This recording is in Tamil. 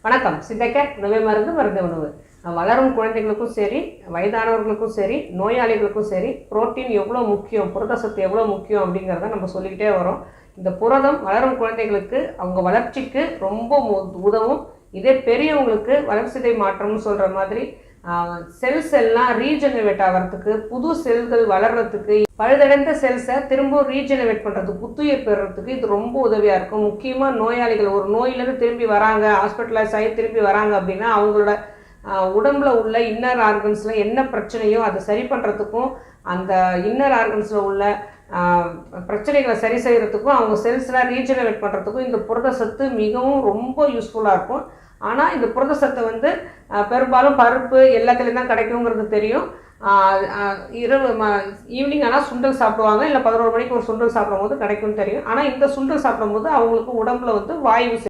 வணக்கம். சித்தக்க உணவே மருந்து மருந்து உணவு. வளரும் குழந்தைகளுக்கும் சரி, வயதானவர்களுக்கும் சரி, நோயாளிகளுக்கும் சரி, புரோட்டீன் எவ்வளோ முக்கியம், புரத சத்து எவ்வளோ முக்கியம் அப்படிங்கிறத நம்ம சொல்லிக்கிட்டே வரோம். இந்த புரதம் வளரும் குழந்தைகளுக்கு அவங்க வளர்ச்சிக்கு ரொம்ப உதவும். இதே பெரியவங்களுக்கு வளர்சிதை மாற்றம்னு சொல்கிற மாதிரி செல்ஸ் எல்லாம் ரீஜெனரேட் ஆகிறதுக்கு, புது செல்கள் வளர்கிறதுக்கு, பழுதடைந்த செல்ஸை திரும்ப ரீஜெனரேட் பண்ணுறதுக்கு, புத்துயிர் பெறுறதுக்கு இது ரொம்ப உதவியாக இருக்கும். முக்கியமாக நோயாளிகள் ஒரு நோயிலேருந்து திரும்பி வராங்க, ஹாஸ்பிட்டலைஸ் ஆகி திரும்பி வராங்க அப்படின்னா அவங்களோட உடம்புல உள்ள இன்னர் ஆர்கன்ஸில் என்ன பிரச்சனையோ அதை சரி பண்ணுறதுக்கும், அந்த இன்னர் ஆர்கன்ஸில் உள்ள பிரச்சனைகளை சரி செய்கிறதுக்கும், அவங்க செல்ஸ்லாம் ரீஜெனரேட் பண்ணுறதுக்கும் இந்த புரத சத்து மிகவும் ரொம்ப யூஸ்ஃபுல்லாக இருக்கும். ஆனால் இந்த புரத சத்தை பெரும்பாலும் பருப்பு எல்லாத்துலேயும் தான் கிடைக்குங்கிறது தெரியும். இரவு ஈவினிங் ஆனால் சுண்டல் சாப்பிடுவாங்க, இல்லை 11 மணிக்கு ஒரு சுண்டல் சாப்பிடும் போது கிடைக்கும்னு தெரியும். ஆனால் இந்த சுண்டல் சாப்பிடும்போது அவங்களுக்கு உடம்புல வாயு